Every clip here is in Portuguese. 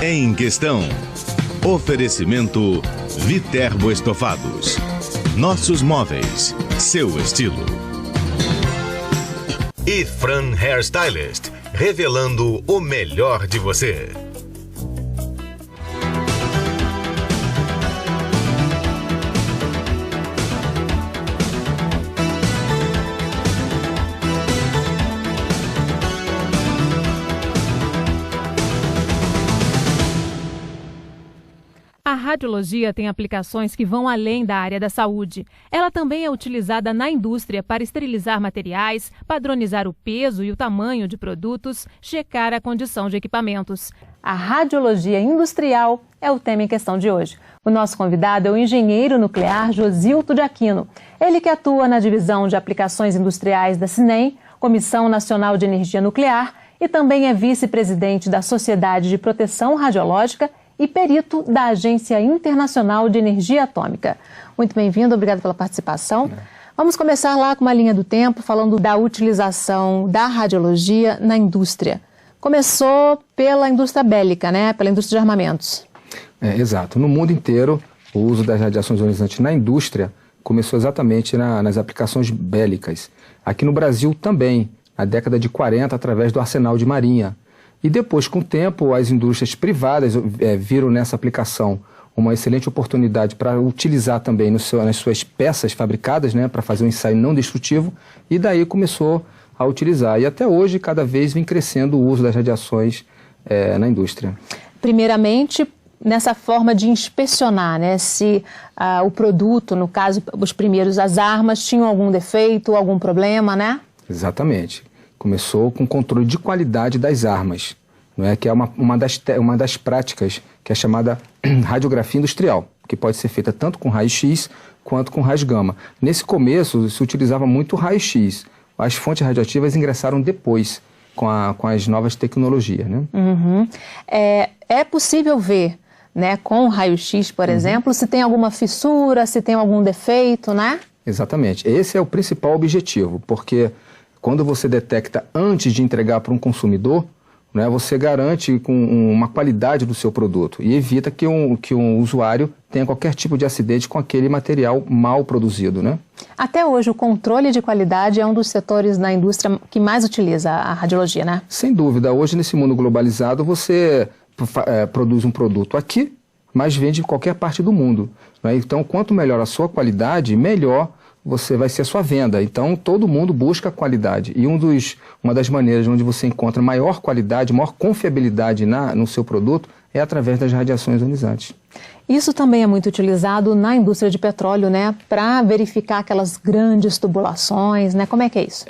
Em Questão. Oferecimento Viterbo Estofados. Nossos móveis, seu estilo. E Fran Hairstylist, revelando o melhor de você. A radiologia tem aplicações que vão além da área da saúde. Ela também é utilizada na indústria para esterilizar materiais, padronizar o peso e o tamanho de produtos, checar a condição de equipamentos. A radiologia industrial é o tema em questão de hoje. O nosso convidado é o engenheiro nuclear Josilto de Aquino. Ele que atua na divisão de aplicações industriais da CINEM, Comissão Nacional de Energia Nuclear, e também é vice-presidente da Sociedade de Proteção Radiológica e perito da Agência Internacional de Energia Atômica. Muito bem-vindo, obrigado pela participação. Vamos começar lá com uma linha do tempo, falando da utilização da radiologia na indústria. Começou pela indústria bélica, né? Pela indústria de armamentos. Exato. No mundo inteiro, o uso das radiações ionizantes na indústria começou exatamente nas aplicações bélicas. Aqui no Brasil também, na década de 40, através do arsenal de marinha. E depois, com o tempo, as indústrias privadas viram nessa aplicação uma excelente oportunidade para utilizar também nas suas peças fabricadas, né, para fazer um ensaio não destrutivo, e daí começou a utilizar. E até hoje, cada vez vem crescendo o uso das radiações na indústria. Primeiramente, nessa forma de inspecionar, né, se o produto, no caso, os primeiros, as armas, tinham algum defeito, algum problema, né? Exatamente. Começou com controle de qualidade das armas, não é? Que é uma das práticas que é chamada radiografia industrial, que pode ser feita tanto com raio-x quanto com raios-gama. Nesse começo se utilizava muito raio-x, as fontes radioativas ingressaram depois com as novas tecnologias, né? Uhum. É possível ver, né, com raio-x, por exemplo, se tem alguma fissura, se tem algum defeito, né? Exatamente. Esse é o principal objetivo, porque quando você detecta antes de entregar para um consumidor, né, você garante com uma qualidade do seu produto e evita que um usuário tenha qualquer tipo de acidente com aquele material mal produzido, né? Até hoje, o controle de qualidade é um dos setores na indústria que mais utiliza a radiologia, né? Sem dúvida. Hoje, nesse mundo globalizado, você produz um produto aqui, mas vende em qualquer parte do mundo, né? Então, quanto melhor a sua qualidade, melhor vai ser a sua venda. Então, todo mundo busca qualidade. E uma das maneiras onde você encontra maior qualidade, maior confiabilidade no seu produto é através das radiações ionizantes. Isso também é muito utilizado na indústria de petróleo, né? Para verificar aquelas grandes tubulações, né? Como é que é isso?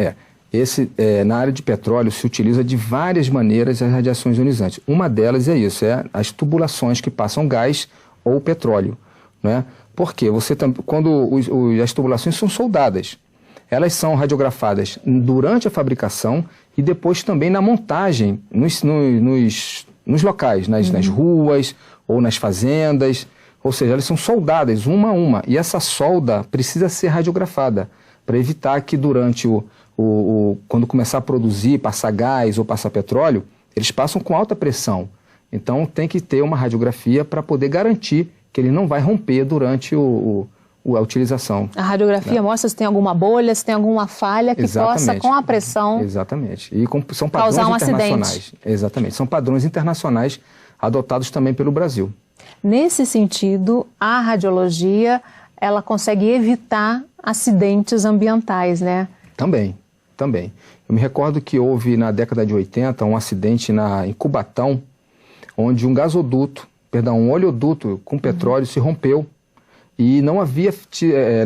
Na área de petróleo se utiliza de várias maneiras as radiações ionizantes. Uma delas é isso, as tubulações que passam gás ou petróleo, né? Porque quando as tubulações são soldadas, elas são radiografadas durante a fabricação e depois também na montagem nos locais, nas ruas ou nas fazendas. Ou seja, elas são soldadas uma a uma e essa solda precisa ser radiografada para evitar que durante quando começar a produzir, passar gás ou passar petróleo, eles passam com alta pressão. Então tem que ter uma radiografia para poder garantir que ele não vai romper durante a utilização. A radiografia mostra se tem alguma bolha, se tem alguma falha que possa, com a pressão, exatamente. E são padrões internacionais. Acidente. Exatamente. São padrões internacionais adotados também pelo Brasil. Nesse sentido, a radiologia, ela consegue evitar acidentes ambientais, né? Também. Eu me recordo que houve na década de 80 um acidente em Cubatão, onde um oleoduto com petróleo se rompeu e não havia,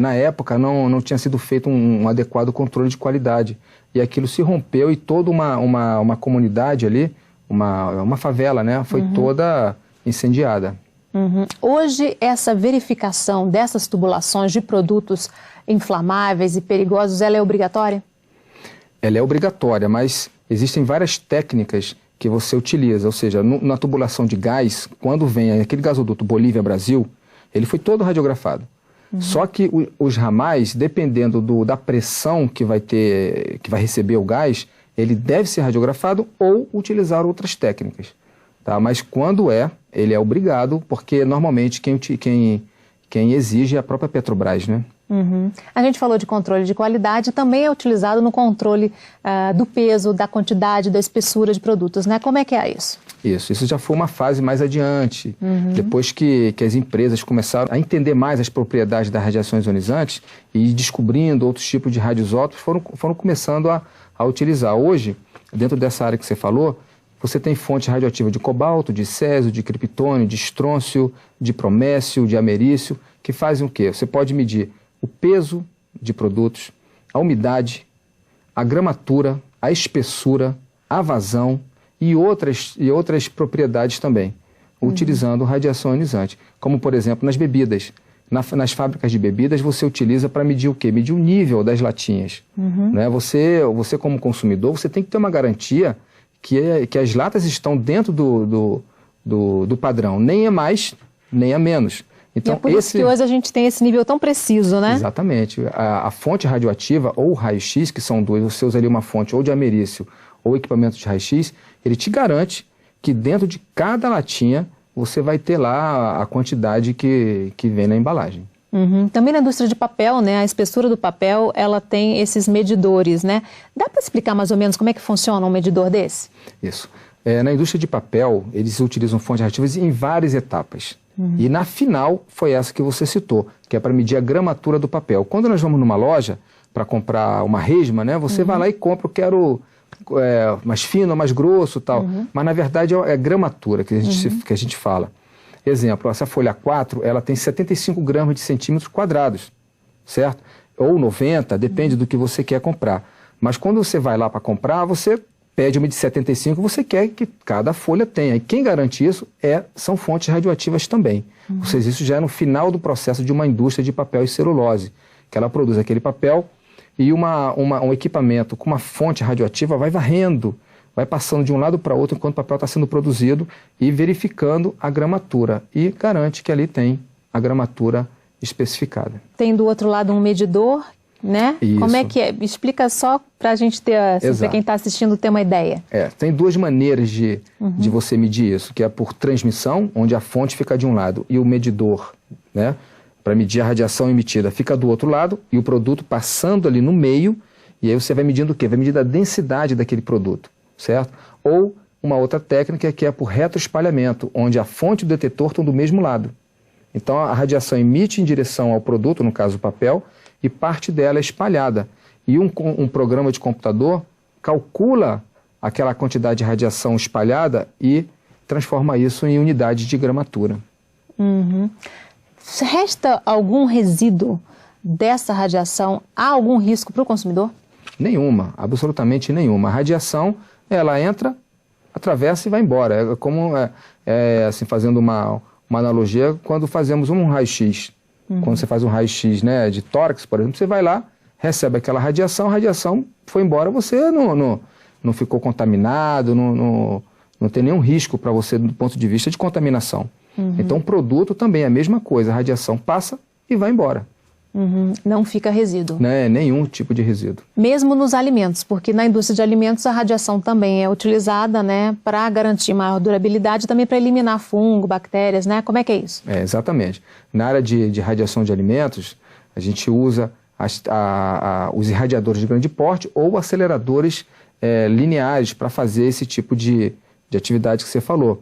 na época, não tinha sido feito um adequado controle de qualidade. E aquilo se rompeu e toda uma comunidade ali, uma favela, né, foi toda incendiada. Hoje, essa verificação dessas tubulações de produtos inflamáveis e perigosos, ela é obrigatória? Ela é obrigatória, mas existem várias técnicas que você utiliza, ou seja, na tubulação de gás, quando vem aquele gasoduto Bolívia-Brasil, ele foi todo radiografado. Só que os ramais, dependendo da pressão que vai receber o gás, ele deve ser radiografado ou utilizar outras técnicas. tá? Mas quando ele é obrigado, porque normalmente quem exige é a própria Petrobras, né? Uhum. A gente falou de controle de qualidade, também é utilizado no controle do peso, da quantidade, da espessura de produtos, né? Como é que é isso? Isso já foi uma fase mais adiante, depois que as empresas começaram a entender mais as propriedades das radiações ionizantes e descobrindo outros tipos de radioisótopos, foram começando a utilizar. Hoje, dentro dessa área que você falou, você tem fontes radioativas de cobalto, de césio, de criptônio, de estrôncio, de bromécio, de americium, que fazem o quê? Você pode medir o peso de produtos, a umidade, a gramatura, a espessura, a vazão e outras propriedades também, utilizando radiação ionizante. Como, por exemplo, nas bebidas. Nas fábricas de bebidas, você utiliza para medir o quê? Medir o nível das latinhas. Né? Você, como consumidor, você tem que ter uma garantia que as latas estão dentro do padrão. Nem é mais, nem é menos. Então, e é por isso que hoje a gente tem esse nível tão preciso, né? Exatamente. A fonte radioativa ou o raio-x, que são dois, você usa ali uma fonte ou de americium ou equipamento de raio-x, ele te garante que dentro de cada latinha você vai ter lá a quantidade que vem na embalagem. Também na indústria de papel, né? A espessura do papel, ela tem esses medidores, né? Dá para explicar mais ou menos como é que funciona um medidor desse? Isso. Na indústria de papel, eles utilizam fontes radioativas em várias etapas. E na final foi essa que você citou, que é para medir a gramatura do papel. Quando nós vamos numa loja para comprar uma resma, né? Você vai lá e compra, eu quero mais fino, mais grosso e tal. Mas na verdade é gramatura que a gente fala. Exemplo, essa folha 4, ela tem 75 gramas de centímetros quadrados, certo? Ou 90, depende do que você quer comprar. Mas quando você vai lá para comprar, você pede uma de 75, você quer que cada folha tenha. E quem garante isso são fontes radioativas também. Ou seja, isso já é no final do processo de uma indústria de papel e celulose, que ela produz aquele papel e um equipamento com uma fonte radioativa vai varrendo, vai passando de um lado para outro enquanto o papel está sendo produzido e verificando a gramatura. E garante que ali tem a gramatura especificada. Tem do outro lado um medidor, né? Isso. Como é que é? Explica só para a gente ter, para quem está assistindo ter uma ideia. Tem duas maneiras de você medir isso, que é por transmissão, onde a fonte fica de um lado e o medidor, né, para medir a radiação emitida, fica do outro lado e o produto passando ali no meio, e aí você vai medindo o quê? Vai medir a densidade daquele produto, certo? Ou uma outra técnica que é por retroespalhamento, onde a fonte e o detetor estão do mesmo lado. Então a radiação emite em direção ao produto, no caso o papel, e parte dela é espalhada. E um programa de computador calcula aquela quantidade de radiação espalhada e transforma isso em unidade de gramatura. Resta algum resíduo dessa radiação? Há algum risco para o consumidor? Nenhuma, absolutamente nenhuma. A radiação, ela entra, atravessa e vai embora. É como, assim, fazendo uma analogia, quando fazemos um raio-x. Quando você faz um raio-x, né, de tórax, por exemplo, você vai lá, recebe aquela radiação, a radiação foi embora, você não ficou contaminado, não tem nenhum risco para você do ponto de vista de contaminação. Então o produto também é a mesma coisa, a radiação passa e vai embora. Não fica resíduo. Né, nenhum tipo de resíduo. Mesmo nos alimentos, porque na indústria de alimentos a radiação também é utilizada, né, para garantir maior durabilidade, também para eliminar fungo, bactérias, né? Como é que é isso? Exatamente. Na área de radiação de alimentos, a gente usa os irradiadores de grande porte ou aceleradores lineares para fazer esse tipo de atividade que você falou.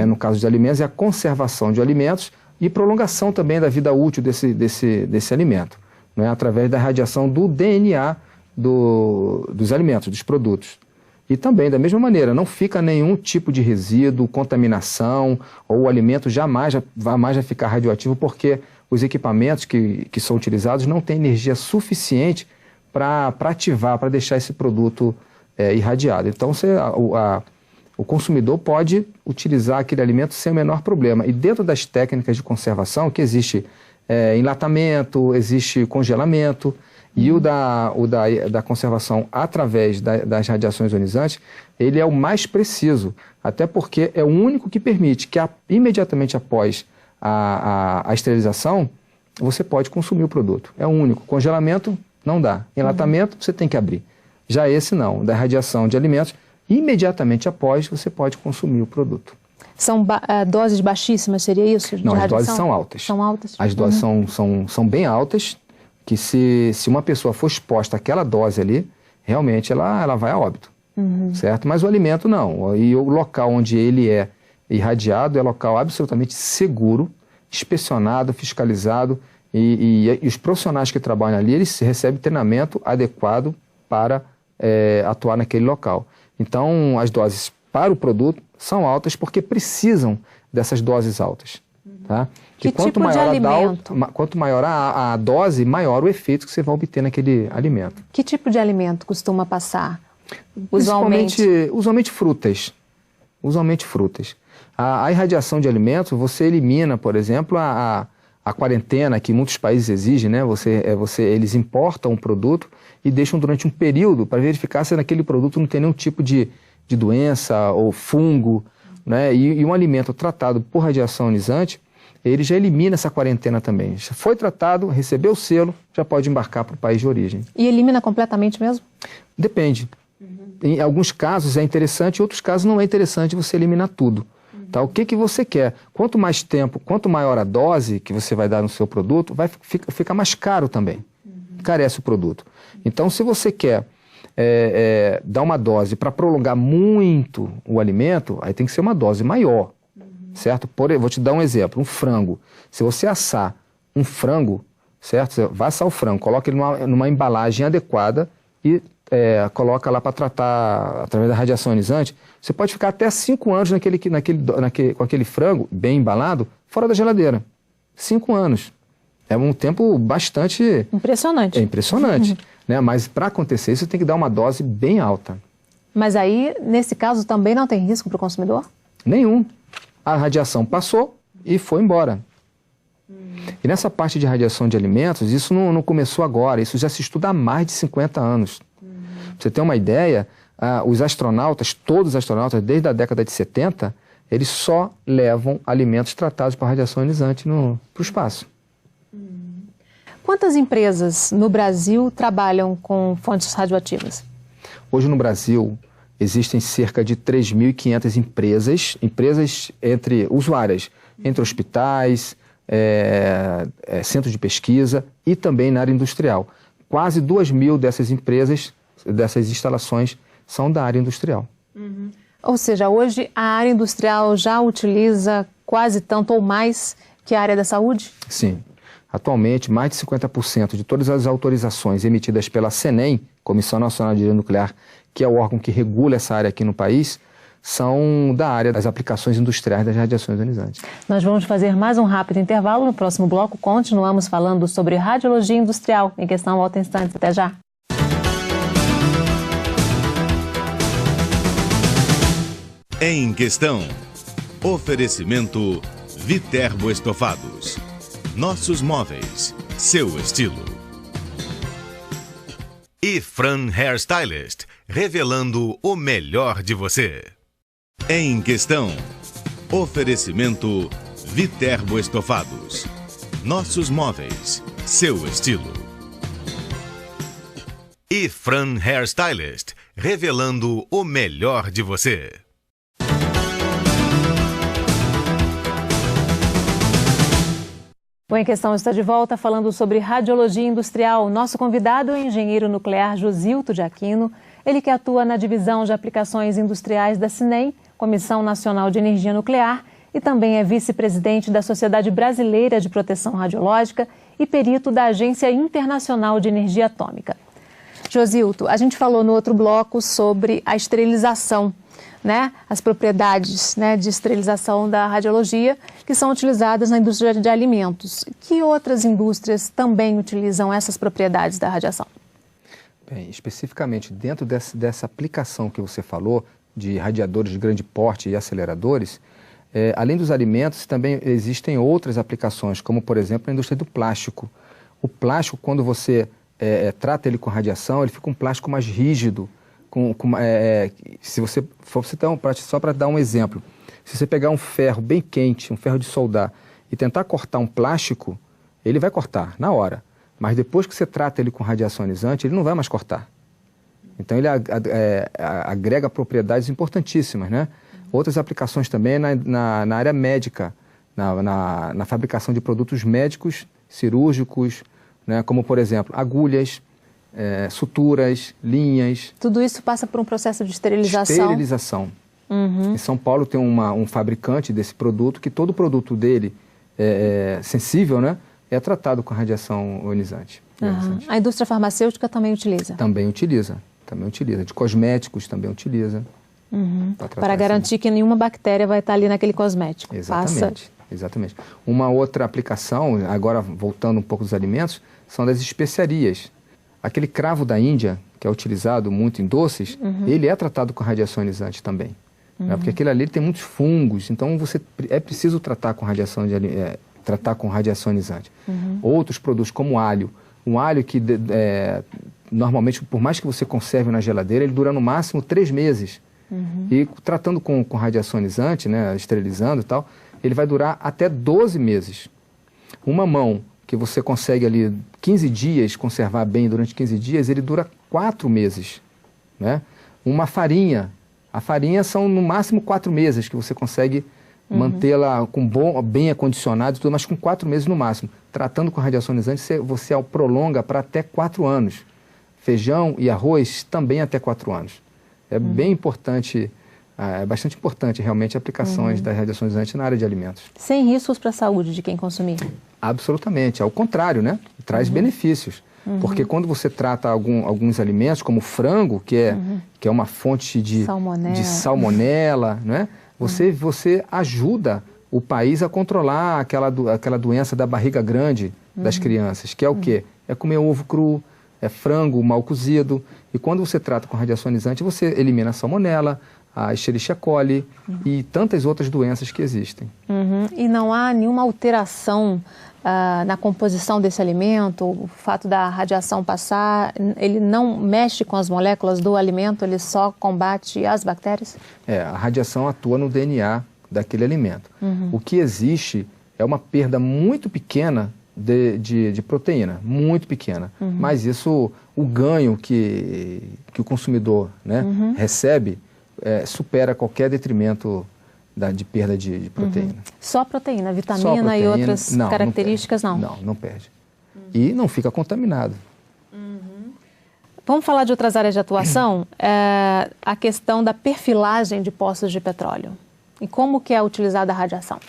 No caso de alimentos, é a conservação de alimentos e prolongação também da vida útil desse alimento, né, através da radiação do DNA dos alimentos, dos produtos. E também, da mesma maneira, não fica nenhum tipo de resíduo, contaminação, ou o alimento jamais vai ficar radioativo, porque os equipamentos que são utilizados não têm energia suficiente para ativar, para deixar esse produto irradiado. Então, o consumidor pode utilizar aquele alimento sem o menor problema. E dentro das técnicas de conservação, que existe enlatamento, existe congelamento, e o da conservação através das radiações ionizantes, ele é o mais preciso, até porque é o único que permite que imediatamente após a esterilização, você pode consumir o produto. É o único. Congelamento não dá. Enlatamento você tem que abrir. Já esse não, da radiação de alimentos, imediatamente após você pode consumir o produto. São doses baixíssimas, seria isso? Não, as doses são altas. São altas? As doses são bem altas, que se uma pessoa for exposta àquela dose ali, realmente ela vai a óbito, certo? Mas o alimento não. E o local onde ele é irradiado é local absolutamente seguro, inspecionado, fiscalizado, e os profissionais que trabalham ali, eles recebem treinamento adequado para atuar naquele local. Então, as doses para o produto são altas porque precisam dessas doses altas. Tá? Que tipo de alimento? Quanto maior a dose, maior o efeito que você vai obter naquele alimento. Que tipo de alimento costuma passar? Usualmente frutas. Usualmente frutas. A irradiação de alimentos, você elimina, por exemplo, a quarentena que muitos países exigem, né? Eles importam um produto e deixam durante um período para verificar se naquele produto não tem nenhum tipo de doença ou fungo, né? E um alimento tratado por radiação ionizante, ele já elimina essa quarentena também. Já foi tratado, recebeu o selo, já pode embarcar para o país de origem. E elimina completamente mesmo? Depende. Em alguns casos é interessante, em outros casos não é interessante você eliminar tudo. Tá? O que você quer? Quanto mais tempo, quanto maior a dose que você vai dar no seu produto, fica mais caro também. Encarece o produto. Então, se você quer dar uma dose para prolongar muito o alimento, aí tem que ser uma dose maior, certo? Vou te dar um exemplo, um frango. Se você assar um frango, certo? Você vai assar o frango, coloca ele numa embalagem adequada e coloca lá para tratar através da radiação ionizante, você pode ficar até 5 anos com aquele frango bem embalado fora da geladeira. 5 anos. É um tempo bastante... Impressionante. É impressionante. Né? Mas para acontecer isso, tem que dar uma dose bem alta. Mas aí, nesse caso, também não tem risco para o consumidor? Nenhum. A radiação passou e foi embora. E nessa parte de radiação de alimentos, isso não começou agora, isso já se estuda há mais de 50 anos. Pra você ter uma ideia, os astronautas, todos os astronautas, desde a década de 70, eles só levam alimentos tratados por radiação ionizante para o espaço. Quantas empresas no Brasil trabalham com fontes radioativas? Hoje no Brasil existem cerca de 3.500 empresas entre usuárias, entre hospitais, centros de pesquisa e também na área industrial. Quase 2.000 dessas empresas, dessas instalações, são da área industrial. Ou seja, hoje a área industrial já utiliza quase tanto ou mais que a área da saúde? Sim. Atualmente, mais de 50% de todas as autorizações emitidas pela CENEM, Comissão Nacional de Energia Nuclear, que é o órgão que regula essa área aqui no país, são da área das aplicações industriais das radiações ionizantes. Nós vamos fazer mais um rápido intervalo. No próximo bloco, continuamos falando sobre radiologia industrial. Em questão, volta em instantes. Até já. Em questão, oferecimento Viterbo Estofados. Nossos móveis, seu estilo. E Fran Hairstylist, revelando o melhor de você. Em questão, oferecimento Viterbo Estofados. Nossos móveis, seu estilo. E Fran Hairstylist, revelando o melhor de você. O Em Questão está de volta falando sobre radiologia industrial. Nosso convidado é o engenheiro nuclear Josilto de Aquino, ele que atua na divisão de aplicações industriais da CINEM, Comissão Nacional de Energia Nuclear, e também é vice-presidente da Sociedade Brasileira de Proteção Radiológica e perito da Agência Internacional de Energia Atômica. Josilto, a gente falou no outro bloco sobre a esterilização, né, as propriedades, né, de esterilização da radiologia que são utilizadas na indústria de alimentos. Que outras indústrias também utilizam essas propriedades da radiação? Bem, especificamente dentro dessa aplicação que você falou, de radiadores de grande porte e aceleradores, além dos alimentos, também existem outras aplicações, como, por exemplo, a indústria do plástico. O plástico, quando você trata ele com radiação, ele fica um plástico mais rígido. Se você for só para dar um exemplo, se você pegar um ferro bem quente, um ferro de soldar, e tentar cortar um plástico, ele vai cortar na hora. Mas depois que você trata ele com radiação ionizante, ele não vai mais cortar. Então ele agrega propriedades importantíssimas, né? Outras aplicações também na área médica, na fabricação de produtos médicos, cirúrgicos, né, como, por exemplo, agulhas, suturas, linhas. Tudo isso passa por um processo de esterilização? Esterilização. Em São Paulo tem um fabricante desse produto, que todo produto dele sensível, né, é tratado com radiação ionizante. A indústria farmacêutica também utiliza? Também utiliza. De cosméticos também utiliza. Para garantir que nenhuma bactéria vai estar ali naquele cosmético. Exatamente. Uma outra aplicação, agora voltando um pouco dos alimentos, são das especiarias. Aquele cravo da Índia, que é utilizado muito em doces, ele é tratado com radiação ionizante também. Né? Porque aquele ali tem muitos fungos, então é preciso tratar com radiação ionizante. Outros produtos, como o alho. Um alho que normalmente, por mais que você conserve na geladeira, ele dura no máximo 3 meses. E tratando com radiação ionizante, né, esterilizando e tal, ele vai durar até 12 meses. Um mamão que você consegue ali 15 dias, conservar bem durante 15 dias, ele dura 4 meses. Né? Uma farinha, a farinha são no máximo 4 meses que você consegue mantê-la bem acondicionada, mas com 4 meses no máximo. Tratando com radiação ionizante, você prolonga para até 4 anos. Feijão e arroz também até 4 anos. É bem importante, é bastante importante realmente aplicações das radiações ionizantes na área de alimentos. Sem riscos para a saúde de quem consumir? Absolutamente, ao contrário, né? Traz benefícios. Porque quando você trata alguns alimentos, como o frango, que é uma fonte de salmonela, né? Você ajuda o país a controlar aquela doença da barriga grande das crianças, que é o quê? É comer ovo cru, é frango mal cozido. E quando você trata com radiação ionizante, você elimina a salmonela, a Escherichia coli e tantas outras doenças que existem. E não há nenhuma alteração na composição desse alimento? O fato da radiação passar, ele não mexe com as moléculas do alimento, ele só combate as bactérias? A radiação atua no DNA daquele alimento. O que existe é uma perda muito pequena de proteína, muito pequena. Mas isso, o ganho que o consumidor, né, recebe, supera qualquer detrimento de perda de proteína. Só proteína, vitamina e outras características não? Não perde. E não fica contaminado. Vamos falar de outras áreas de atuação? A questão da perfilagem de poços de petróleo. E como que é utilizada a radiação?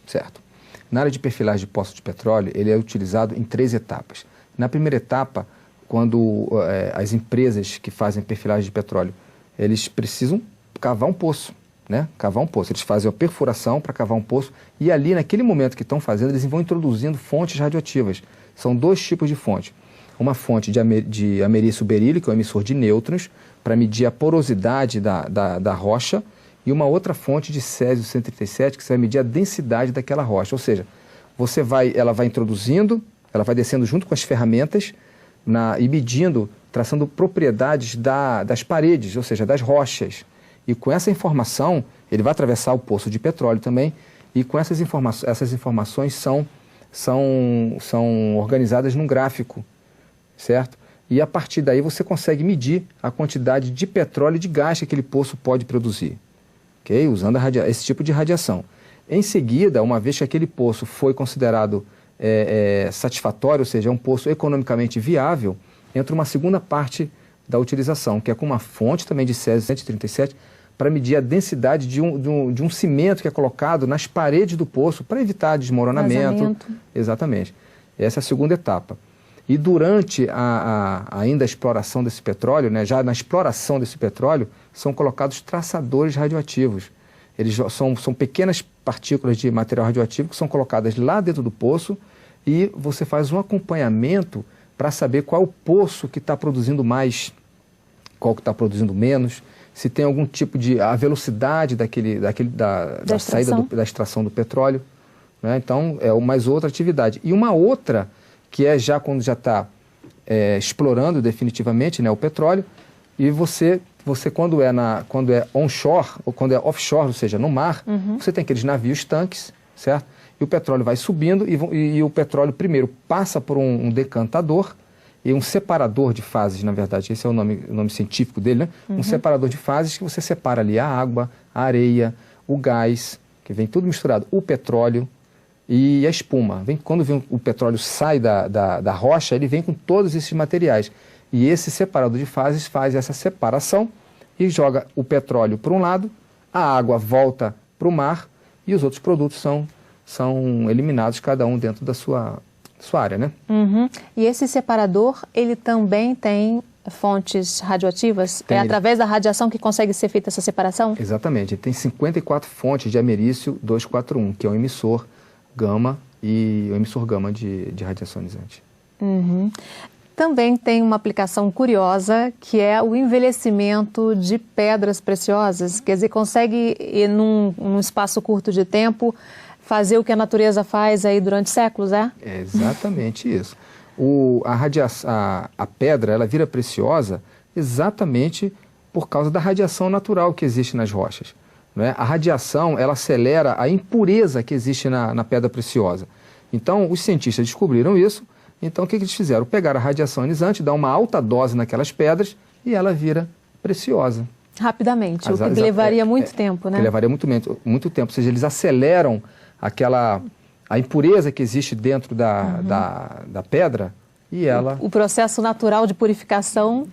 Certo. Na área de perfilagem de poços de petróleo, ele é utilizado em 3 etapas. Na primeira etapa, quando as empresas que fazem perfilagem de petróleo, eles precisam cavar um poço, né? Cavar um poço. Eles fazem a perfuração para cavar um poço e ali, naquele momento que estão fazendo, eles vão introduzindo fontes radioativas. São 2 tipos de fonte. Uma fonte de ameriço berílio, que é um emissor de nêutrons, para medir a porosidade da rocha, e uma outra fonte de césio-137, que você vai medir a densidade daquela rocha. Ou seja, ela vai introduzindo, ela vai descendo junto com as ferramentas e medindo, traçando propriedades das paredes, ou seja, das rochas. E com essa informação, ele vai atravessar o poço de petróleo também, e com essas informações são organizadas num gráfico, certo? E a partir daí você consegue medir a quantidade de petróleo e de gás que aquele poço pode produzir, okay? Usando esse tipo de radiação. Em seguida, uma vez que aquele poço foi considerado satisfatório, ou seja, é um poço economicamente viável, entra uma segunda parte da utilização, que é com uma fonte também de césio-137, para medir a densidade de um cimento que é colocado nas paredes do poço para evitar desmoronamento. Exatamente. Essa é a segunda etapa. E durante ainda a exploração desse petróleo, né, já na exploração desse petróleo, são colocados traçadores radioativos. Eles são pequenas partículas de material radioativo que são colocadas lá dentro do poço e você faz um acompanhamento para saber qual é o poço que está produzindo mais, qual que está produzindo menos, se tem algum tipo a velocidade da saída da extração do petróleo, né? Então, é mais outra atividade. E uma outra, que é já quando já está explorando definitivamente, né, o petróleo, e você quando é onshore ou quando é offshore, ou seja, no mar, você tem aqueles navios tanques, certo? E o petróleo vai subindo e o petróleo primeiro passa por um decantador e um separador de fases, na verdade, esse é o nome científico dele, né? Um separador de fases que você separa ali a água, a areia, o gás, que vem tudo misturado, o petróleo e a espuma. Quando o petróleo sai da rocha, ele vem com todos esses materiais. E esse separador de fases faz essa separação e joga o petróleo para um lado, a água volta para o mar e os outros produtos são eliminados, cada um dentro da sua área, né? Uhum. E esse separador, ele também tem fontes radioativas? É através da radiação que consegue ser feita essa separação? Exatamente. Ele tem 54 fontes de ameriço 241, que é um emissor gama e o emissor gama de radiação ionizante. Uhum. Também tem uma aplicação curiosa, que é o envelhecimento de pedras preciosas. Quer dizer, consegue, num espaço curto de tempo, fazer o que a natureza faz aí durante séculos, é? É exatamente isso. A pedra, ela vira preciosa exatamente por causa da radiação natural que existe nas rochas. Não é? A radiação, ela acelera a impureza que existe na pedra preciosa. Então, os cientistas descobriram isso. Então, o que eles fizeram? Pegaram a radiação ionizante, dá uma alta dose naquelas pedras e ela vira preciosa. Rapidamente, o que levaria muito tempo, né? Que levaria muito tempo. Ou seja, eles aceleram a impureza que existe dentro da pedra e ela... O processo natural de purificação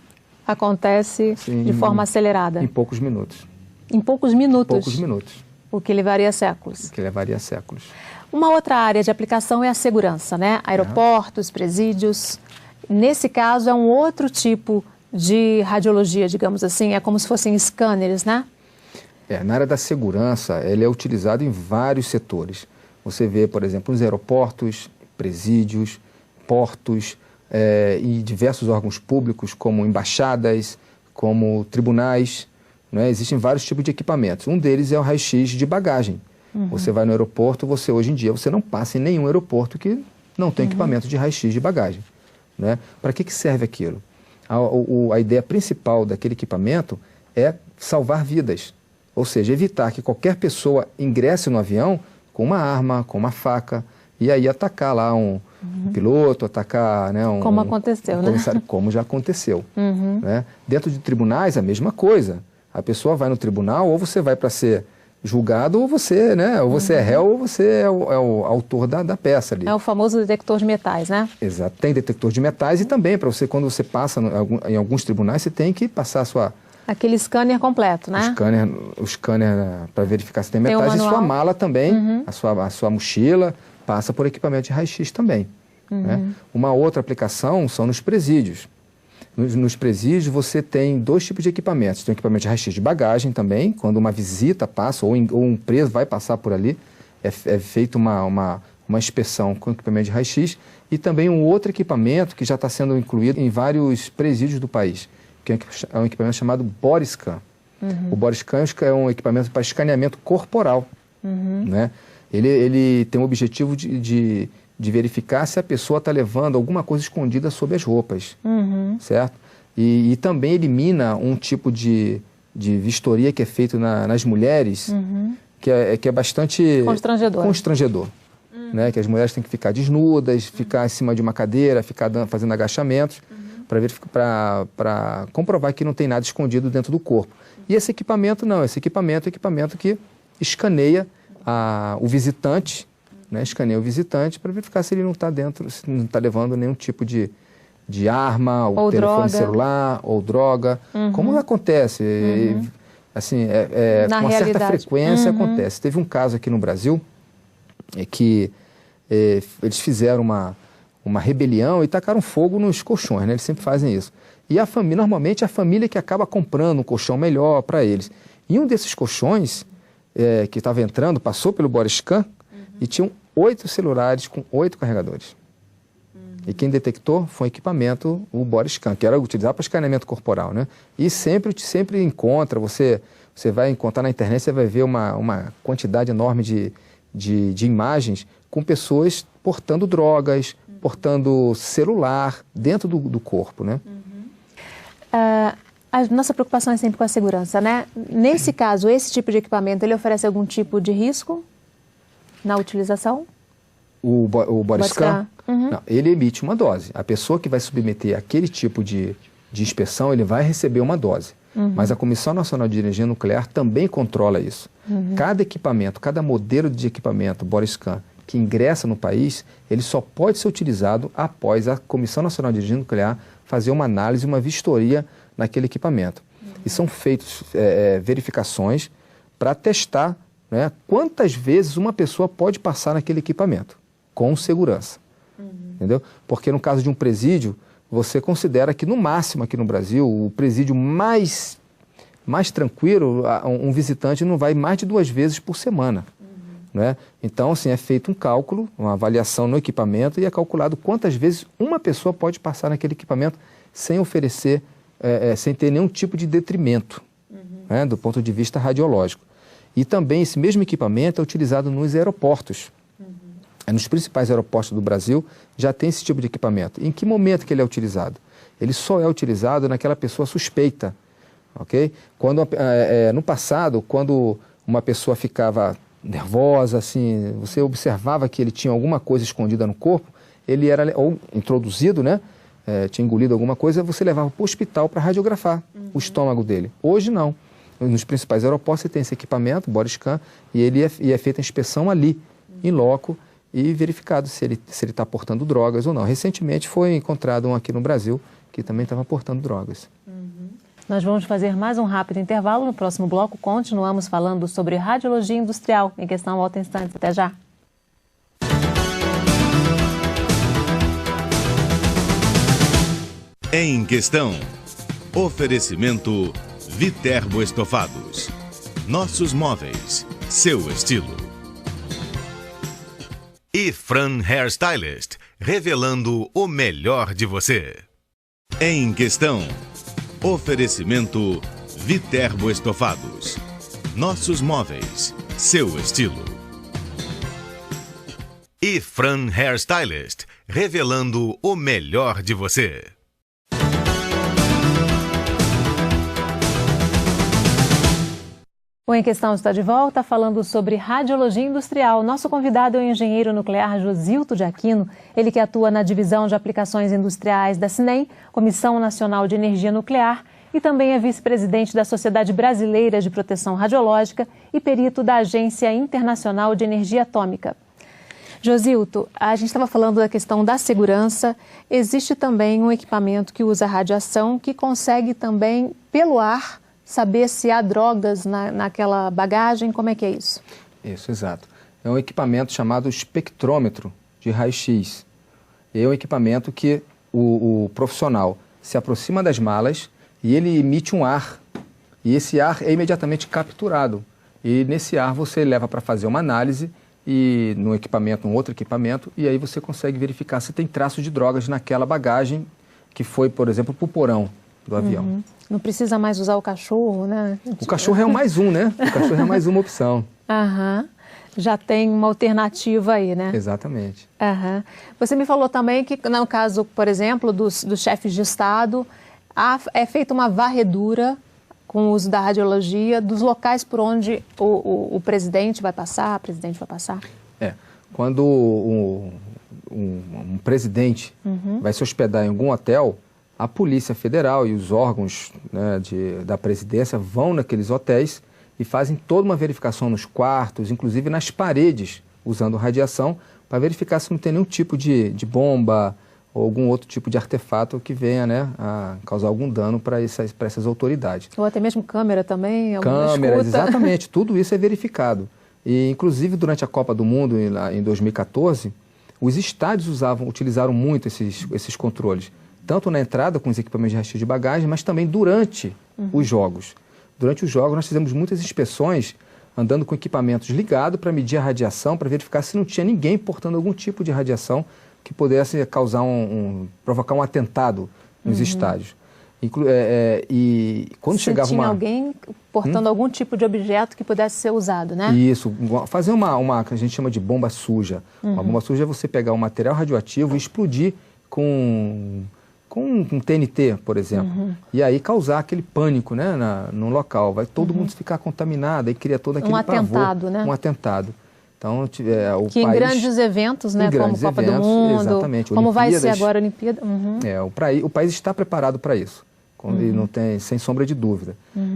acontece de forma acelerada. Em poucos minutos. Em poucos minutos? Poucos minutos. O que levaria séculos. O que levaria séculos. Uma outra área de aplicação é a segurança, né? Aeroportos, presídios. Nesse caso, é um outro tipo de radiologia, digamos assim, é como se fossem scanners, né? Na área da segurança, ele é utilizado em vários setores. Você vê, por exemplo, nos aeroportos, presídios, portos e diversos órgãos públicos, como embaixadas, como tribunais. Né? Existem vários tipos de equipamentos. Um deles é o raio-x de bagagem. Você vai no aeroporto, hoje em dia, você não passa em nenhum aeroporto que não tem equipamento de raio-x de bagagem. Né? Para que serve aquilo? A ideia principal daquele equipamento é salvar vidas. Ou seja, evitar que qualquer pessoa ingresse no avião com uma arma, com uma faca, e aí atacar lá um piloto, atacar... Né, como aconteceu, né? Como já aconteceu. Né? Dentro de tribunais, a mesma coisa. A pessoa vai no tribunal, ou você vai para ser julgado, ou você, né, ou você é réu, ou você é o autor da peça ali. É o famoso detector de metais, né? Exato. Tem detector de metais e também, quando você passa em alguns tribunais, você tem que passar a sua... Aquele scanner completo, né? O scanner para verificar se tem metais, e sua mala também, a sua mochila, passa por equipamento de raio-x também. Né? Uma outra aplicação são nos presídios. Nos presídios você tem dois tipos de equipamentos. Tem o equipamento de raio-x de bagagem também, quando uma visita passa ou um preso vai passar por ali, é feita uma inspeção com equipamento de raio-x, e também um outro equipamento que já está sendo incluído em vários presídios do país, que é um equipamento chamado Borescan. O Borescan é um equipamento para escaneamento corporal. Né? Ele tem o objetivo de verificar se a pessoa está levando alguma coisa escondida sob as roupas, certo? E também elimina um tipo de vistoria que é feito nas mulheres, que é bastante constrangedor. Né? Que as mulheres têm que ficar desnudas, ficar em cima de uma cadeira, ficar fazendo agachamentos, para comprovar que não tem nada escondido dentro do corpo. E esse equipamento não, esse equipamento é um equipamento que escaneia o visitante, né, escaneia o visitante para verificar se ele não está dentro, se não está levando nenhum tipo de arma, ou telefone celular, ou droga, como acontece, assim, com uma certa frequência acontece. Teve um caso aqui no Brasil, que eles fizeram uma rebelião e tacaram fogo nos colchões, né, eles sempre fazem isso. E normalmente a família que acaba comprando um colchão melhor para eles. E um desses colchões que estava entrando, passou pelo Borescan, e tinham 8 celulares com 8 carregadores. E quem detectou foi o equipamento, o Borescan, que era utilizado para escaneamento corporal, né? E sempre encontra, você vai encontrar na internet, você vai ver uma quantidade enorme de imagens com pessoas portando drogas, portando celular dentro do corpo, né? A nossa preocupação é sempre com a segurança, né? Nesse caso, esse tipo de equipamento, ele oferece algum tipo de risco na utilização? O Borescan? Não, ele emite uma dose. A pessoa que vai submeter aquele tipo de inspeção, ele vai receber uma dose. Mas a Comissão Nacional de Energia Nuclear também controla isso. Cada equipamento, cada modelo de equipamento, Borescan, que ingressa no país, ele só pode ser utilizado após a Comissão Nacional de Energia Nuclear fazer uma análise, uma vistoria naquele equipamento. E são feitas verificações para testar, né, quantas vezes uma pessoa pode passar naquele equipamento, com segurança. Entendeu? Porque no caso de um presídio, você considera que no máximo aqui no Brasil, o presídio mais tranquilo, um visitante não vai mais de 2 vezes por semana. Né? Então, assim, é feito um cálculo, uma avaliação no equipamento e é calculado quantas vezes uma pessoa pode passar naquele equipamento sem oferecer, sem ter nenhum tipo de detrimento, né, do ponto de vista radiológico. E também esse mesmo equipamento é utilizado nos aeroportos. Nos principais aeroportos do Brasil já tem esse tipo de equipamento. Em que momento que ele é utilizado? Ele só é utilizado naquela pessoa suspeita. Okay? No passado, quando uma pessoa ficava nervosa, assim, você observava que ele tinha alguma coisa escondida no corpo, ele era ou introduzido, né? Tinha engolido alguma coisa, você levava para o hospital para radiografar o estômago dele. Hoje não. Nos principais aeroportos você tem esse equipamento, Borescan, e é feita a inspeção ali, em loco, e verificado se ele está portando drogas ou não. Recentemente foi encontrado um aqui no Brasil que também estava portando drogas. Nós vamos fazer mais um rápido intervalo. No próximo bloco, continuamos falando sobre radiologia industrial. Em Questão, volta em instantes. Até já. Em Questão, oferecimento Viterbo Estofados. Nossos móveis, seu estilo. E Fran Hairstylist, revelando o melhor de você. Em Questão, oferecimento Viterbo Estofados. Nossos móveis, seu estilo. E Fran Hairstylist, revelando o melhor de você. O Em Questão está de volta falando sobre radiologia industrial. Nosso convidado é o engenheiro nuclear Josilto de Aquino, ele que atua na divisão de aplicações industriais da CNEM, Comissão Nacional de Energia Nuclear, e também é vice-presidente da Sociedade Brasileira de Proteção Radiológica e perito da Agência Internacional de Energia Atômica. Josilto, a gente estava falando da questão da segurança. Existe também um equipamento que usa radiação que consegue também, pelo ar, saber se há drogas naquela bagagem. Como é que é isso? Isso, exato. É um equipamento chamado espectrômetro de raio-x. É um equipamento que o profissional se aproxima das malas e ele emite um ar. E esse ar é imediatamente capturado. E nesse ar você leva para fazer uma análise e num outro equipamento, e aí você consegue verificar se tem traços de drogas naquela bagagem que foi, por exemplo, para o porão do avião. Não precisa mais usar o cachorro, né? O cachorro é mais um, né? O cachorro é mais uma opção. Já tem uma alternativa aí, né? Exatamente. Você me falou também que, no caso, por exemplo, dos chefes de Estado, é feita uma varredura com o uso da radiologia dos locais por onde o presidente vai passar, a presidente vai passar? Quando um presidente vai se hospedar em algum hotel, a Polícia Federal e os órgãos, né, da presidência vão naqueles hotéis e fazem toda uma verificação nos quartos, inclusive nas paredes, usando radiação, para verificar se não tem nenhum tipo de bomba ou algum outro tipo de artefato que venha, né, a causar algum dano para essas autoridades. Ou até mesmo câmera também? Câmeras, exatamente. Tudo isso é verificado. E, inclusive, durante a Copa do Mundo, em 2014, os estádios utilizaram muito esses controles. Tanto na entrada com os equipamentos de raio-x de bagagem, mas também durante os jogos. Durante os jogos nós fizemos muitas inspeções, andando com equipamentos ligados para medir a radiação, para verificar se não tinha ninguém portando algum tipo de radiação que pudesse causar provocar um atentado nos estádios. E quando chegava tinha alguém portando algum tipo de objeto que pudesse ser usado, né? Isso, fazer uma que a gente chama de bomba suja. Uma bomba suja é você pegar um material radioativo e explodir com um TNT, por exemplo, e aí causar aquele pânico, né, no local. Vai todo mundo ficar contaminado e cria todo aquele pavor. Atentado, né? Um atentado. Então, em grandes eventos, né, como Copa do Mundo, exatamente, como vai ser agora a Olimpíada. O país está preparado para isso. e não tem, sem sombra de dúvida.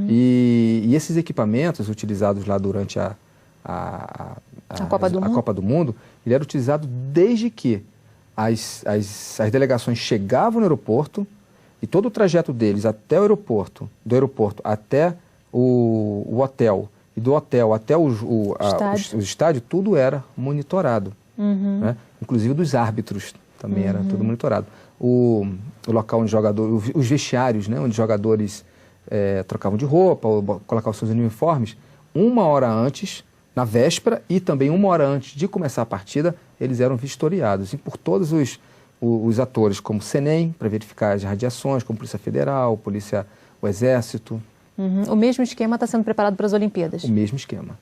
E esses equipamentos utilizados lá durante a Copa do Mundo, ele era utilizado desde que as delegações chegavam no aeroporto e todo o trajeto deles até o aeroporto, do aeroporto até o hotel e do hotel até o estádio, tudo era monitorado. Né? Inclusive dos árbitros também era tudo monitorado. O local onde os vestiários, né, onde os jogadores trocavam de roupa, ou colocavam seus uniformes, 1 hora antes, na véspera, e também 1 hora antes de começar a partida, eles eram vistoriados. E por todos os atores, como o SENEM, para verificar as radiações, como Polícia Federal, o Exército. O mesmo esquema está sendo preparado para as Olimpíadas? O mesmo esquema.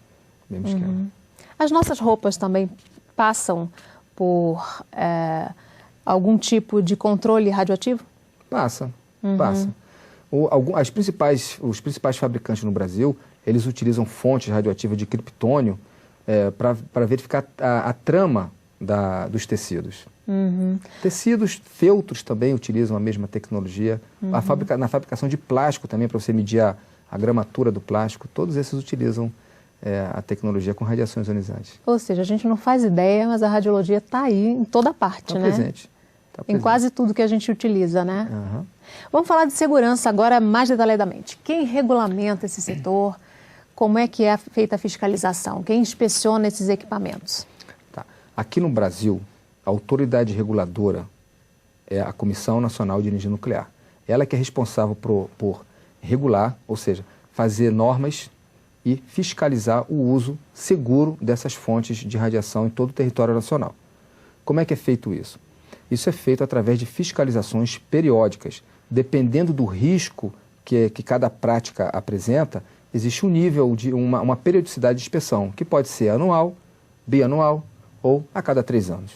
As nossas roupas também passam por algum tipo de controle radioativo? Passa. Os principais fabricantes no Brasil, eles utilizam fontes radioativas de criptônio para verificar a trama dos tecidos. Tecidos, feltros também utilizam a mesma tecnologia. Na fabricação de plástico também, para você medir a gramatura do plástico, todos esses utilizam a tecnologia com radiações ionizantes. Ou seja, a gente não faz ideia, mas a radiologia está aí em toda parte, né? Presente. Em quase tudo que a gente utiliza, né? Vamos falar de segurança agora mais detalhadamente. Quem regulamenta esse setor? Como é que é feita a fiscalização? Quem inspeciona esses equipamentos? Aqui no Brasil, a autoridade reguladora é a Comissão Nacional de Energia Nuclear. Ela que é responsável por regular, ou seja, fazer normas e fiscalizar o uso seguro dessas fontes de radiação em todo o território nacional. Como é que é feito isso? Isso é feito através de fiscalizações periódicas. Dependendo do risco que cada prática apresenta, existe um nível de uma periodicidade de inspeção, que pode ser anual, bianual ou a cada 3 anos.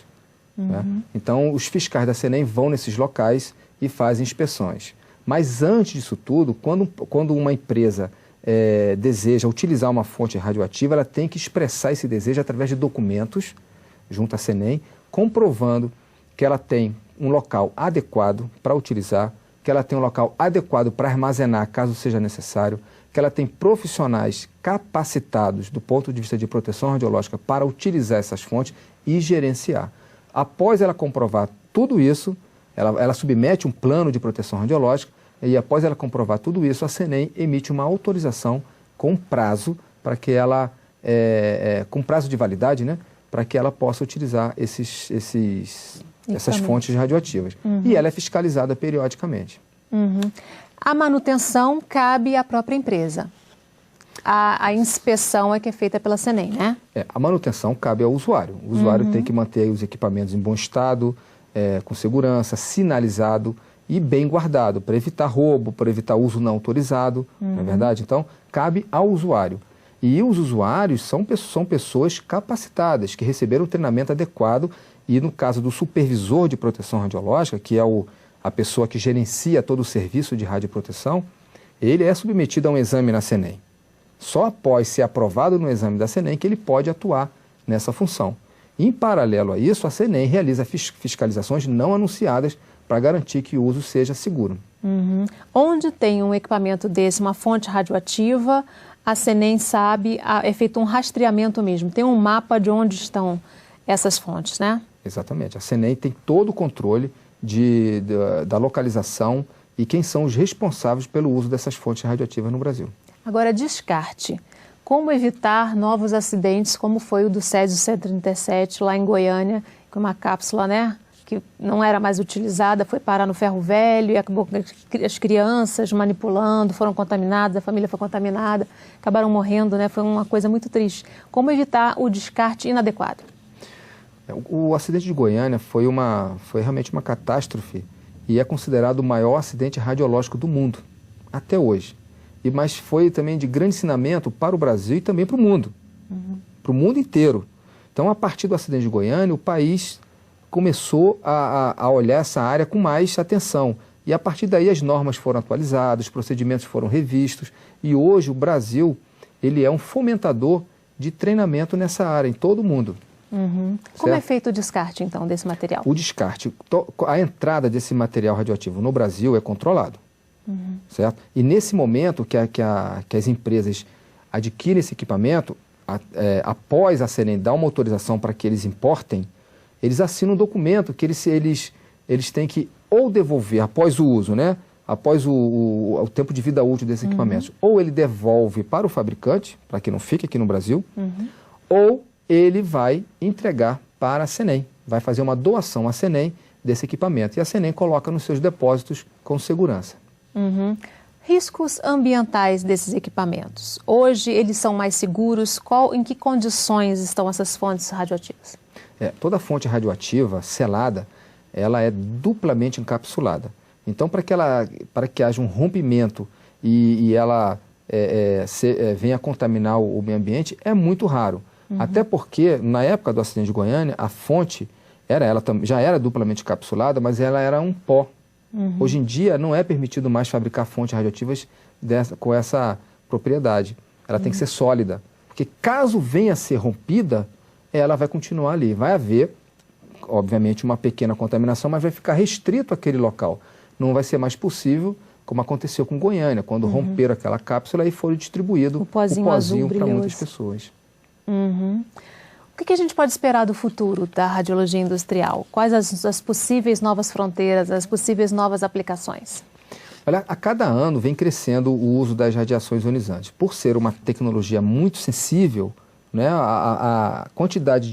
Né? Então, os fiscais da SENEM vão nesses locais e fazem inspeções. Mas antes disso tudo, quando uma empresa deseja utilizar uma fonte radioativa, ela tem que expressar esse desejo através de documentos, junto à SENEM, comprovando que ela tem um local adequado para utilizar, que ela tem um local adequado para armazenar, caso seja necessário, que ela tem profissionais capacitados do ponto de vista de proteção radiológica para utilizar essas fontes e gerenciar. Após ela comprovar tudo isso, ela submete um plano de proteção radiológica e após ela comprovar tudo isso, a SENEM emite uma autorização com prazo para que ela, com prazo de validade, né, para que ela possa utilizar essas fontes radioativas. E ela é fiscalizada periodicamente. A manutenção cabe à própria empresa. A inspeção é que é feita pela SENEM, né? A manutenção cabe ao usuário. O usuário tem que manter os equipamentos em bom estado, com segurança, sinalizado e bem guardado, para evitar roubo, para evitar uso não autorizado, não é verdade? Então, cabe ao usuário. E os usuários são pessoas capacitadas, que receberam o treinamento adequado e no caso do supervisor de proteção radiológica, que é a pessoa que gerencia todo o serviço de radioproteção, ele é submetido a um exame na SENEM. Só após ser aprovado no exame da SENEM que ele pode atuar nessa função. Em paralelo a isso, a SENEM realiza fiscalizações não anunciadas para garantir que o uso seja seguro. Onde tem um equipamento desse, uma fonte radioativa, a SENEM sabe, é feito um rastreamento mesmo, tem um mapa de onde estão essas fontes, né? Exatamente. A SENEM tem todo o controle da localização e quem são os responsáveis pelo uso dessas fontes radioativas no Brasil. Agora, descarte. Como evitar novos acidentes, como foi o do Césio 137 lá em Goiânia, com uma cápsula, né, que não era mais utilizada, foi parar no ferro velho e acabou as crianças manipulando, foram contaminadas, a família foi contaminada, acabaram morrendo, né? Foi uma coisa muito triste. Como evitar o descarte inadequado? O acidente de Goiânia foi realmente uma catástrofe e é considerado o maior acidente radiológico do mundo, até hoje. Mas foi também de grande ensinamento para o Brasil e também para o mundo, para o mundo inteiro. Então, a partir do acidente de Goiânia, o país começou a olhar essa área com mais atenção. E a partir daí as normas foram atualizadas, os procedimentos foram revistos. E hoje o Brasil ele é um fomentador de treinamento nessa área, em todo o mundo. Como é feito o descarte, então, desse material? O descarte, a entrada desse material radioativo no Brasil é controlado. certo? E nesse momento que as empresas adquirem esse equipamento, após a CENEM dar uma autorização para que eles importem, eles assinam um documento que eles têm que ou devolver após o uso, né? Após o tempo de vida útil desses equipamentos, ou ele devolve para o fabricante, para que não fique aqui no Brasil, ou ele vai entregar para a CENEM, vai fazer uma doação à CENEM desse equipamento. E a CENEM coloca nos seus depósitos com segurança. Riscos ambientais desses equipamentos. Hoje eles são mais seguros? Em que condições estão essas fontes radioativas? Toda fonte radioativa selada, ela é duplamente encapsulada. Então, para que haja um rompimento e ela venha contaminar o meio ambiente, é muito raro. Até porque, na época do acidente de Goiânia, a fonte já era duplamente encapsulada, mas ela era um pó. Hoje em dia, não é permitido mais fabricar fontes radioativas com essa propriedade. Ela tem que ser sólida. Porque caso venha a ser rompida, ela vai continuar ali. Vai haver, obviamente, uma pequena contaminação, mas vai ficar restrito àquele local. Não vai ser mais possível, como aconteceu com Goiânia, quando romperam aquela cápsula e foi distribuído o pozinho para muitas pessoas. O que a gente pode esperar do futuro da radiologia industrial? Quais as possíveis novas fronteiras, as possíveis novas aplicações? Olha, a cada ano vem crescendo o uso das radiações ionizantes. Por ser uma tecnologia muito sensível, né, a quantidade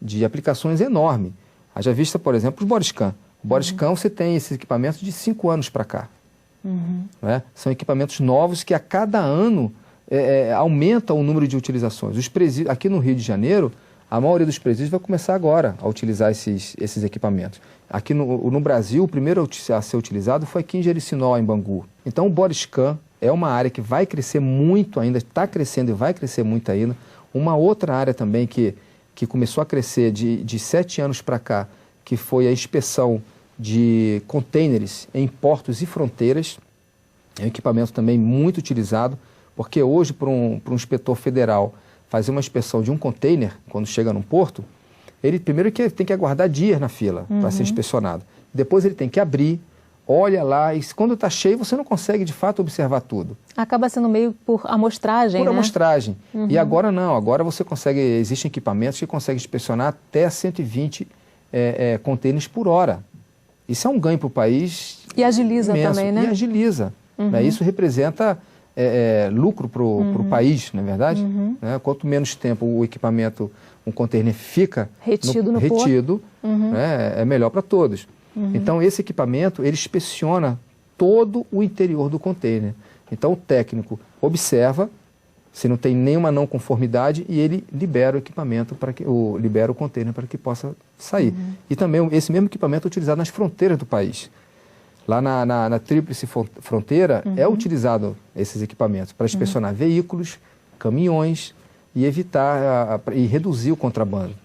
de aplicações é enorme. Haja vista, por exemplo, os Borescan. O Borescan, você tem esses equipamentos de 5 anos para cá. Né? São equipamentos novos que a cada ano aumenta o número de utilizações. Aqui no Rio de Janeiro, a maioria dos presídios vai começar agora a utilizar esses equipamentos. Aqui no Brasil, o primeiro a ser utilizado foi aqui em Jericinó, em Bangu. Então, o Borescan é uma área que vai crescer muito ainda, está crescendo e vai crescer muito ainda. Uma outra área também que começou a crescer de 7 anos para cá, que foi a inspeção de contêineres em portos e fronteiras. É um equipamento também muito utilizado, porque hoje, para um inspetor federal fazer uma inspeção de um container, quando chega num porto, ele primeiro tem que aguardar dias na fila para ser inspecionado. Depois ele tem que abrir, olha lá, e quando está cheio você não consegue de fato observar tudo. Acaba sendo meio por amostragem, Por amostragem. E agora não, agora você consegue, existem equipamentos que conseguem inspecionar até 120 containers por hora. Isso é um ganho para o país. E agiliza imenso. Também, né? E agiliza. Né? Isso representa lucro para o país, não é verdade? Né? Quanto menos tempo o equipamento, um container fica retido, né? É melhor para todos. Então, esse equipamento, ele inspeciona todo o interior do container. Então, o técnico observa se não tem nenhuma não conformidade e ele libera o equipamento, libera o container para que possa sair. E também esse mesmo equipamento é utilizado nas fronteiras do país. Lá na Tríplice Fronteira é utilizado esses equipamentos para inspecionar veículos, caminhões e evitar e reduzir o contrabando.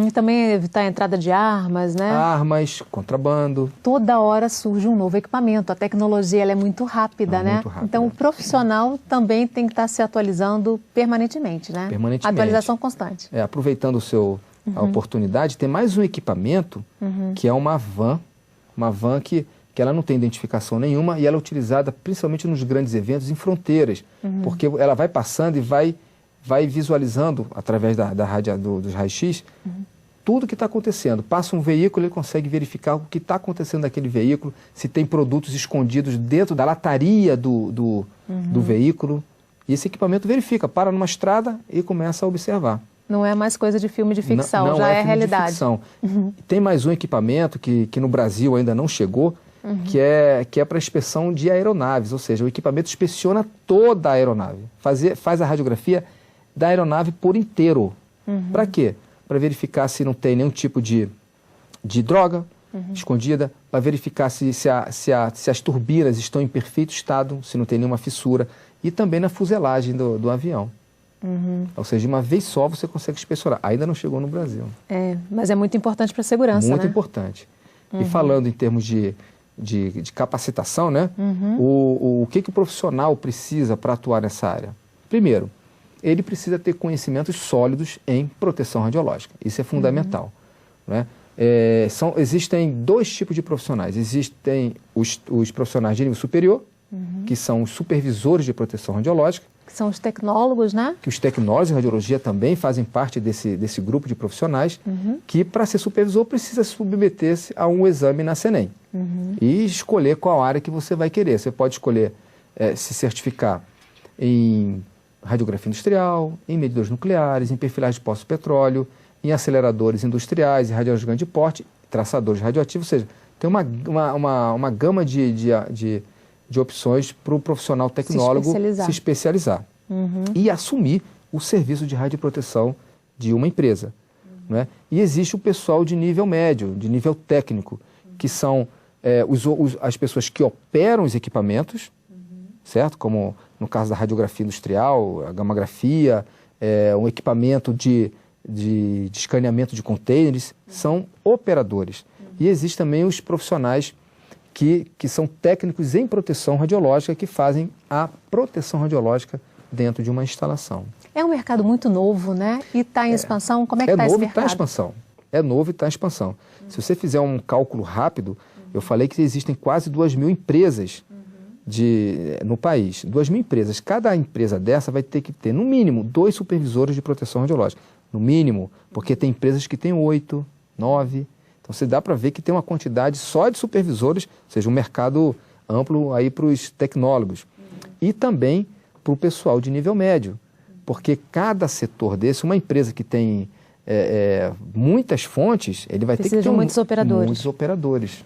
E também evitar a entrada de armas, né? Armas, contrabando. Toda hora surge um novo equipamento. A tecnologia ela é muito rápida, né? Muito rápida. Então o profissional também tem que estar se atualizando permanentemente, né? Permanentemente. Atualização constante. Aproveitando a oportunidade, tem mais um equipamento que é uma van que ela não tem identificação nenhuma e ela é utilizada principalmente nos grandes eventos em fronteiras, porque ela vai passando e vai visualizando, através dos raios-x, tudo que está acontecendo. Passa um veículo, ele consegue verificar o que está acontecendo naquele veículo, se tem produtos escondidos dentro da lataria do veículo. E esse equipamento verifica, para numa estrada e começa a observar. Não é mais coisa de filme de ficção, não já é filme realidade. De ficção. Tem mais um equipamento que no Brasil ainda não chegou, que é para inspeção de aeronaves, ou seja, o equipamento inspeciona toda a aeronave, faz a radiografia da aeronave por inteiro. Para quê? Para verificar se não tem nenhum tipo de droga escondida, para verificar se as turbinas estão em perfeito estado, se não tem nenhuma fissura, e também na fuselagem do avião. Ou seja, de uma vez só você consegue inspecionar. Ainda não chegou no Brasil. Mas é muito importante para a segurança, muito né? Importante. E falando em termos de capacitação, né? O que o profissional precisa para atuar nessa área? Primeiro, ele precisa ter conhecimentos sólidos em proteção radiológica. Isso é fundamental. Né? Existem 2 tipos de profissionais. Existem os profissionais de nível superior, que são os supervisores de proteção radiológica. Que são os tecnólogos, né? Que os tecnólogos de radiologia também fazem parte desse grupo de profissionais, que para ser supervisor precisa submeter-se a um exame na CENEM e escolher qual área que você vai querer. Você pode escolher se certificar em radiografia industrial, em medidores nucleares, em perfilagem de poços de petróleo, em aceleradores industriais, em radiogigantes de porte, traçadores radioativos, ou seja, tem uma gama de opções para o profissional tecnólogo se especializar e assumir o serviço de radioproteção de uma empresa. Né? E existe o pessoal de nível médio, de nível técnico, que são as pessoas que operam os equipamentos, certo? Como no caso da radiografia industrial, a gamografia, um equipamento de escaneamento de containers, são operadores. E existem também os profissionais que são técnicos em proteção radiológica, que fazem a proteção radiológica dentro de uma instalação. É um mercado muito novo, né? E está em expansão. Como é que está esse mercado? É novo e está em expansão. Se você fizer um cálculo rápido, eu falei que existem quase 2.000 empresas no país. 2.000 empresas. Cada empresa dessa vai ter que ter, no mínimo, 2 supervisores de proteção radiológica. No mínimo, porque tem empresas que têm 8, 9. Então, você dá para ver que tem uma quantidade só de supervisores, ou seja, um mercado amplo aí para os tecnólogos. E também para o pessoal de nível médio, porque cada setor desse, uma empresa que tem muitas fontes, ele vai ter que ter muitos operadores.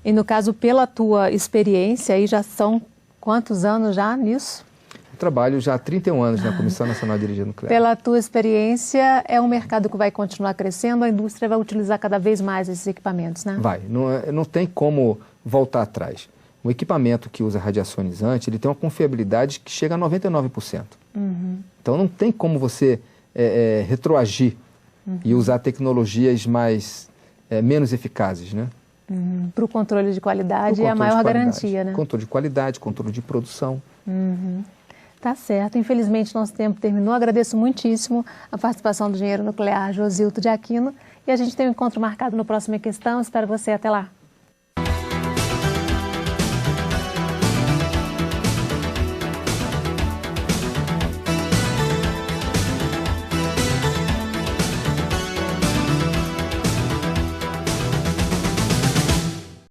E no caso, pela tua experiência, aí já são quantos anos já nisso? Eu trabalho já há 31 anos na Comissão Nacional de Energia Nuclear. Pela tua experiência, é um mercado que vai continuar crescendo, a indústria vai utilizar cada vez mais esses equipamentos, né? Vai, não tem como voltar atrás. O equipamento que usa radiação ionizante, ele tem uma confiabilidade que chega a 99%. Então não tem como você retroagir e usar tecnologias menos eficazes, né? Para o controle de qualidade é a maior garantia, né? Controle de qualidade, controle de produção. Tá certo. Infelizmente, nosso tempo terminou. Agradeço muitíssimo a participação do engenheiro nuclear Josilto de Aquino. E a gente tem um encontro marcado no Próxima Questão. Espero você. Até lá.